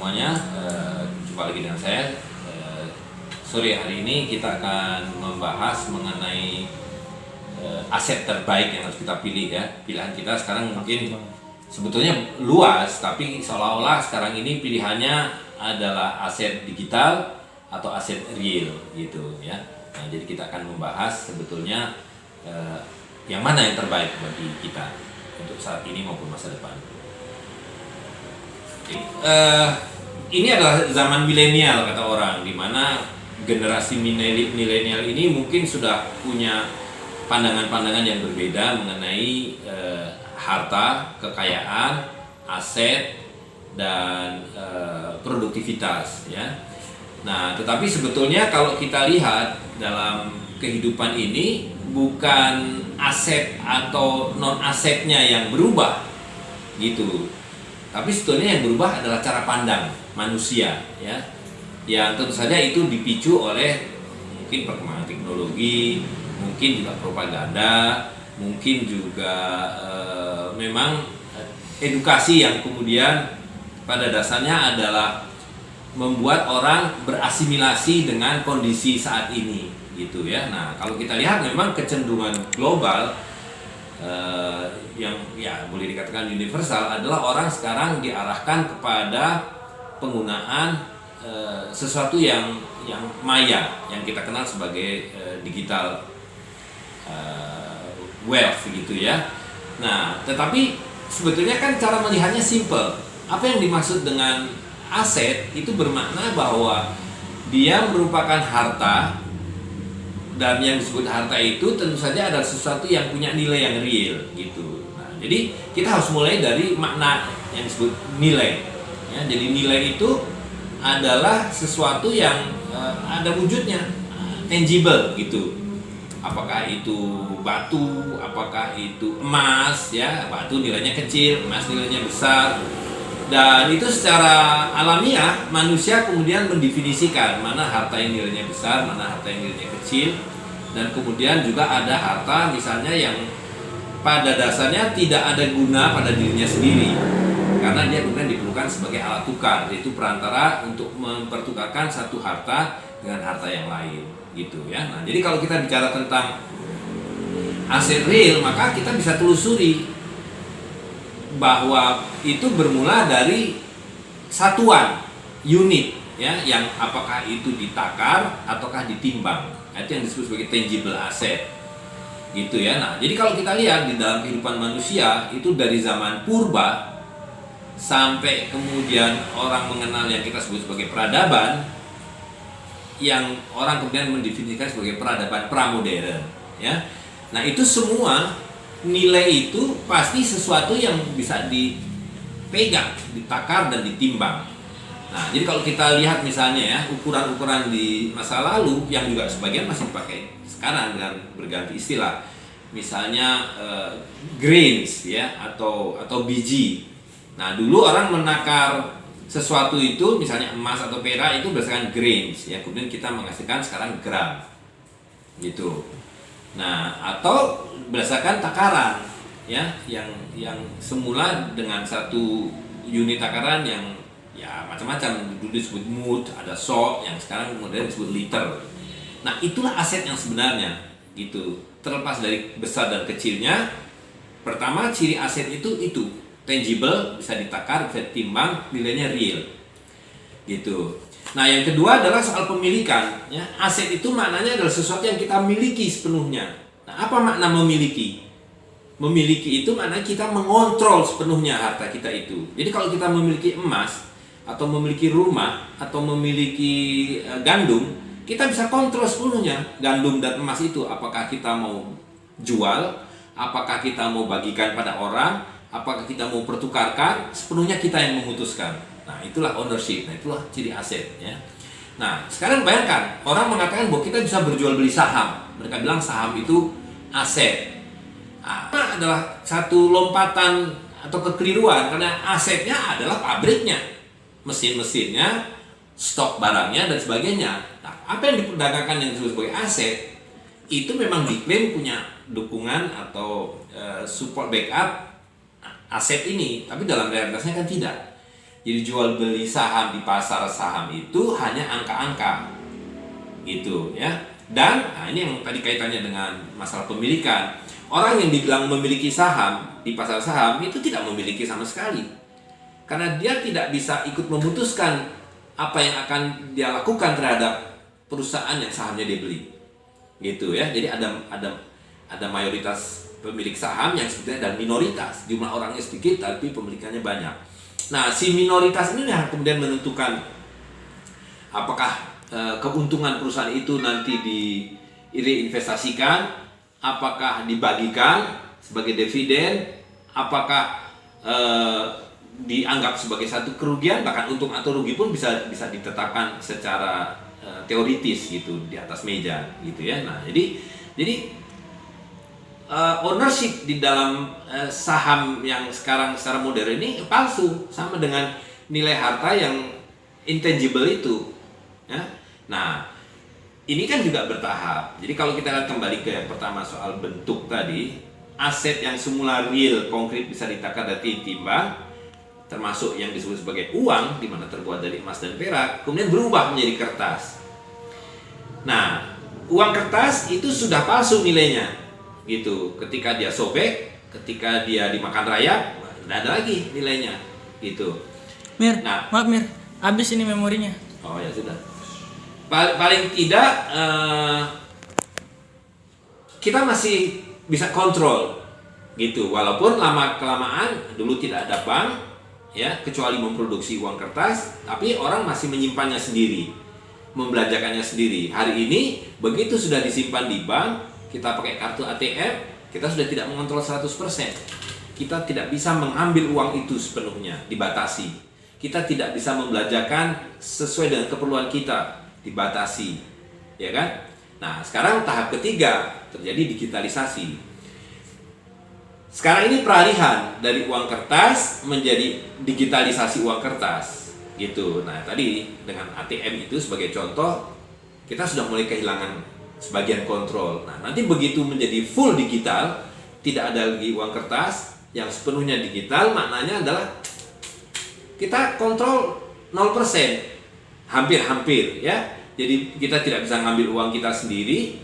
semuanya, jumpa lagi dengan saya. Sore hari ini kita akan membahas mengenai aset terbaik yang harus kita pilih ya. Pilihan kita sekarang mungkin sebetulnya luas, tapi seolah-olah sekarang ini pilihannya adalah aset digital atau aset real gitu ya. Nah, jadi kita akan membahas sebetulnya yang mana yang terbaik bagi kita untuk saat ini maupun masa depan. Ini adalah zaman milenial kata orang, di mana generasi milenial ini mungkin sudah punya pandangan-pandangan yang berbeda mengenai harta, kekayaan, aset, dan produktivitas ya. Nah, tetapi sebetulnya kalau kita lihat dalam kehidupan ini bukan aset atau non asetnya yang berubah gitu. Tapi sebetulnya yang berubah adalah cara pandang manusia ya. Yang tentu saja itu dipicu oleh mungkin perkembangan teknologi, mungkin juga propaganda, mungkin juga memang edukasi yang kemudian pada dasarnya adalah membuat orang berasimilasi dengan kondisi saat ini gitu ya. Nah, kalau kita lihat memang kecenderungan global yang ya boleh dikatakan universal adalah orang sekarang diarahkan kepada penggunaan sesuatu yang maya, yang kita kenal sebagai digital wealth gitu ya. Nah, tetapi sebetulnya kan cara melihatnya simple. Apa yang dimaksud dengan aset itu bermakna bahwa dia merupakan harta, dan yang disebut harta itu tentu saja adalah sesuatu yang punya nilai yang real gitu. Nah, jadi kita harus mulai dari makna yang disebut nilai. Ya, jadi nilai itu adalah sesuatu yang ada wujudnya, tangible gitu. Apakah itu batu, apakah itu emas ya, batu nilainya kecil, emas nilainya besar. Dan itu secara alamiah manusia kemudian mendefinisikan mana harta yang nilainya besar, mana harta yang nilainya kecil. Dan kemudian juga ada harta misalnya yang pada dasarnya tidak ada guna pada dirinya sendiri, karena dia kemudian diperlukan sebagai alat tukar, yaitu perantara untuk mempertukarkan satu harta dengan harta yang lain gitu ya. Nah, jadi kalau kita bicara tentang aset real, maka kita bisa telusuri bahwa itu bermula dari satuan, unit ya, yang apakah itu ditakar ataukah ditimbang. Itu yang disebut sebagai tangible asset gitu ya. Nah, jadi kalau kita lihat di dalam kehidupan manusia itu dari zaman purba sampai kemudian orang mengenal yang kita sebut sebagai peradaban, yang orang kemudian mendefinisikan sebagai peradaban pramodern ya. Nah, itu semua nilai itu pasti sesuatu yang bisa dipegang, ditakar dan ditimbang. Nah, jadi kalau kita lihat misalnya ya, ukuran-ukuran di masa lalu yang juga sebagian masih dipakai sekarang dengan berganti istilah. Misalnya grains ya, atau biji. Nah, dulu orang menakar sesuatu itu misalnya emas atau perak itu berdasarkan grains ya, kemudian kita menghasilkan sekarang gram gitu. Nah, atau berdasarkan takaran ya, yang semula dengan satu unit takaran yang ya macam-macam, dulu disebut mut, ada sok, yang sekarang kemudian disebut liter. Nah, itulah aset yang sebenarnya gitu. Terlepas dari besar dan kecilnya, pertama ciri aset itu tangible, bisa ditakar, bisa ditimbang, nilainya real gitu. Nah, yang kedua adalah soal pemilikan ya. Aset itu maknanya adalah sesuatu yang kita miliki sepenuhnya. Nah, apa makna memiliki? Memiliki itu maknanya kita mengontrol sepenuhnya harta kita itu. Jadi kalau kita memiliki emas atau memiliki rumah atau memiliki gandum, kita bisa kontrol sepenuhnya gandum dan emas itu. Apakah kita mau jual, apakah kita mau bagikan pada orang, apakah kita mau pertukarkan, sepenuhnya kita yang memutuskan. Nah, itulah ownership, nah itulah ciri aset ya. Nah, sekarang bayangkan, orang mengatakan bahwa kita bisa berjual beli saham. Mereka bilang saham itu aset. Nah, adalah satu lompatan atau kekeliruan, karena asetnya adalah pabriknya, mesin-mesinnya, stok barangnya dan sebagainya. Nah, apa yang diperdagangkan yang disebut sebagai aset itu memang diklaim punya dukungan atau support backup aset ini, tapi dalam realitasnya kan tidak. Jadi jual beli saham di pasar saham itu hanya angka-angka, gitu ya. Dan ini yang tadi kaitannya dengan masalah pemilikan. Orang yang dibilang memiliki saham di pasar saham itu tidak memiliki sama sekali, karena dia tidak bisa ikut memutuskan apa yang akan dia lakukan terhadap perusahaan yang sahamnya dia beli, gitu ya. Jadi ada mayoritas pemilik saham yang sebetulnya, dan minoritas, jumlah orangnya sedikit tapi pemilikannya banyak. Nah, si minoritas ini yang kemudian menentukan apakah keuntungan perusahaan itu nanti direinvestasikan, apakah dibagikan sebagai dividen, apakah dianggap sebagai satu kerugian, bahkan untung atau rugi pun bisa ditetapkan secara teoritis gitu di atas meja gitu ya. Nah, jadi ownership di dalam saham yang sekarang secara modern ini palsu, sama dengan nilai harta yang intangible itu ya. Nah, ini kan juga bertahap. Jadi kalau kita lihat kembali ke yang pertama soal bentuk tadi, aset yang semula real, konkret, bisa ditakar dan ditimbang, termasuk yang disebut sebagai uang, di mana terbuat dari emas dan perak, kemudian berubah menjadi kertas. Nah, uang kertas itu sudah palsu nilainya, gitu. Ketika dia sobek, ketika dia dimakan rayap, tidak ada lagi nilainya, gitu. Mir, maaf Mir, habis ini memorinya. Oh ya sudah. Paling tidak kita masih bisa kontrol, gitu. Walaupun lama kelamaan dulu tidak ada bank, ya, kecuali memproduksi uang kertas, tapi orang masih menyimpannya sendiri, membelanjakannya sendiri. Hari ini begitu sudah disimpan di bank, kita pakai kartu ATM, kita sudah tidak mengontrol 100%. Kita tidak bisa mengambil uang itu sepenuhnya, dibatasi. Kita tidak bisa membelanjakan sesuai dengan keperluan kita, dibatasi. Ya kan? Nah, sekarang tahap ketiga, terjadi digitalisasi. Sekarang ini peralihan dari uang kertas menjadi digitalisasi uang kertas, gitu. Nah, tadi dengan ATM itu sebagai contoh, kita sudah mulai kehilangan sebagian kontrol. Nah, nanti begitu menjadi full digital, tidak ada lagi uang kertas yang sepenuhnya digital, maknanya adalah kita kontrol 0%, hampir-hampir ya. Jadi kita tidak bisa ngambil uang kita sendiri,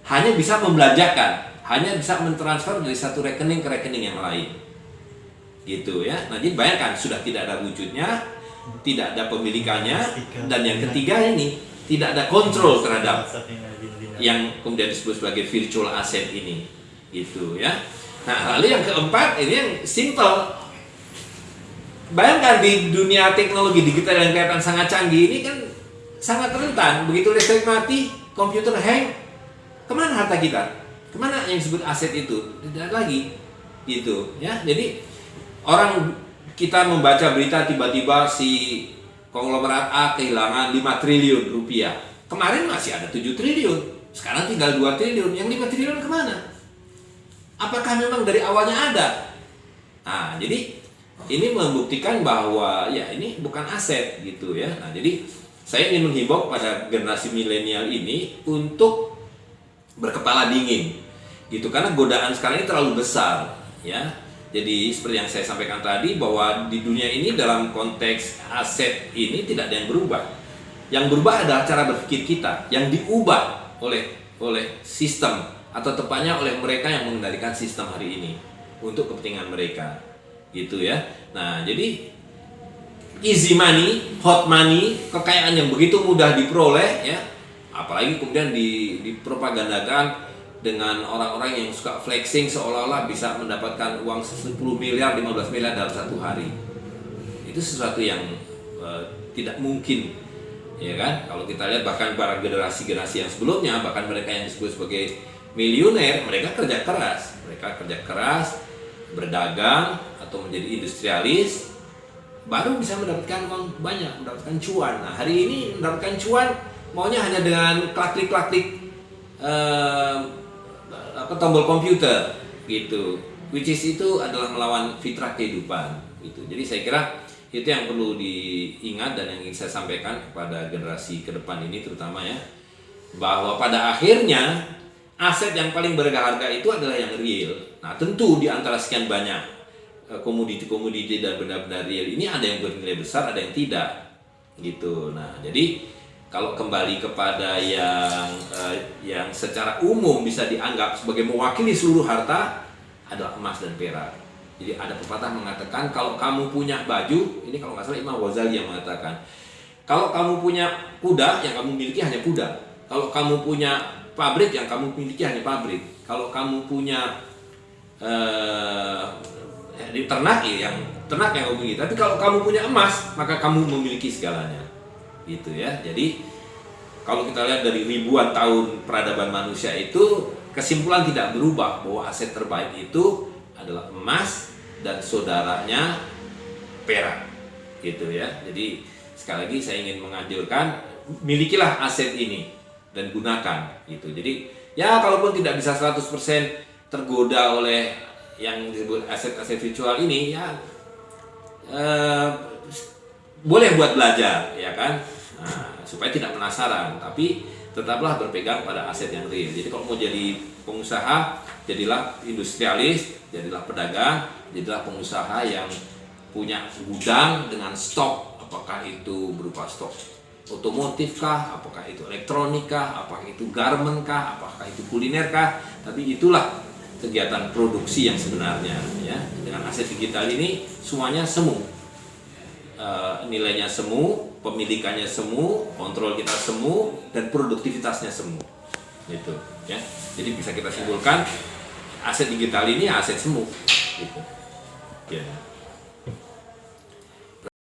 hanya bisa membelanjakan, hanya bisa mentransfer dari satu rekening ke rekening yang lain, gitu ya. Nah, jadi bayangkan, sudah tidak ada wujudnya, tidak ada pemilikannya, dan yang ketiga ini tidak ada kontrol terhadap yang kemudian disebut sebagai virtual asset ini, gitu ya. Nah, lalu yang keempat ini yang simple. Bayangkan di dunia teknologi digital yang kelihatan sangat canggih ini kan sangat rentan. Begitu listrik mati, komputer hang, kemana harta kita? Kemana yang disebut aset itu? Tidak lagi, gitu ya. Jadi orang, kita membaca berita tiba-tiba si konglomerat A kehilangan 5 triliun rupiah. Kemarin masih ada 7 triliun. Sekarang tinggal 2 triliun. Yang 5 triliun kemana? Apakah memang dari awalnya ada? Nah, jadi ini membuktikan bahwa ya ini bukan aset, gitu ya. Nah, jadi saya ingin menghimbau pada generasi milenial ini untuk berkepala dingin, gitu, karena godaan sekarang ini terlalu besar, ya. Jadi seperti yang saya sampaikan tadi, bahwa di dunia ini dalam konteks aset ini tidak ada yang berubah. Yang berubah adalah cara berpikir kita, yang diubah oleh sistem, atau tepatnya oleh mereka yang mengendalikan sistem hari ini untuk kepentingan mereka, gitu ya. Nah, jadi easy money, hot money, kekayaan yang begitu mudah diperoleh, ya, apalagi kemudian dipropagandakan dengan orang-orang yang suka flexing seolah-olah bisa mendapatkan uang 10 miliar, 15 miliar dalam satu hari. Itu sesuatu yang tidak mungkin, ya kan? Kalau kita lihat bahkan para generasi-generasi yang sebelumnya, bahkan mereka yang disebut sebagai miliuner, mereka kerja keras, berdagang atau menjadi industrialis, baru bisa mendapatkan uang banyak, mendapatkan cuan. Nah, hari ini mendapatkan cuan maunya hanya dengan klik-klik tombol komputer, gitu. Which is itu adalah melawan fitrah kehidupan, gitu. Jadi saya kira itu yang perlu diingat dan yang ingin saya sampaikan kepada generasi ke depan ini terutama, ya, bahwa pada akhirnya aset yang paling berharga itu adalah yang real. Nah, tentu di antara sekian banyak komoditi-komoditi dan benda-benda real ini ada yang bernilai besar, ada yang tidak, gitu. Nah, jadi kalau kembali kepada yang secara umum bisa dianggap sebagai mewakili seluruh harta adalah emas dan perak. Jadi ada pepatah mengatakan kalau kamu punya baju, ini kalau nggak salah Imam Ghazali yang mengatakan, kalau kamu punya kuda, yang kamu miliki hanya kuda. Kalau kamu punya pabrik, yang kamu miliki hanya pabrik. Kalau kamu punya ternak, yang kamu miliki. Tapi kalau kamu punya emas, maka kamu memiliki segalanya. Gitu ya. Jadi kalau kita lihat dari ribuan tahun peradaban manusia itu, kesimpulan tidak berubah bahwa aset terbaik itu adalah emas dan saudaranya perak, gitu ya. Jadi sekali lagi saya ingin menganjurkan, milikilah aset ini dan gunakan, gitu. Jadi ya kalaupun tidak bisa 100% tergoda oleh yang disebut aset-aset virtual ini, ya boleh buat belajar, ya kan, supaya tidak penasaran, tapi tetaplah berpegang pada aset yang real. Jadi kalau mau jadi pengusaha, jadilah industrialis, jadilah pedagang, jadilah pengusaha yang punya gudang dengan stok, apakah itu berupa stok otomotif kah, apakah itu elektronik kah, apakah itu garment kah, apakah itu kuliner kah, tapi itulah kegiatan produksi yang sebenarnya, ya. Dengan aset digital ini semuanya semu, nilainya semu, pemilikannya semu, kontrol kita semu, dan produktivitasnya semu, gitu ya. Jadi bisa kita simpulkan aset digital ini aset semu, gitu ya.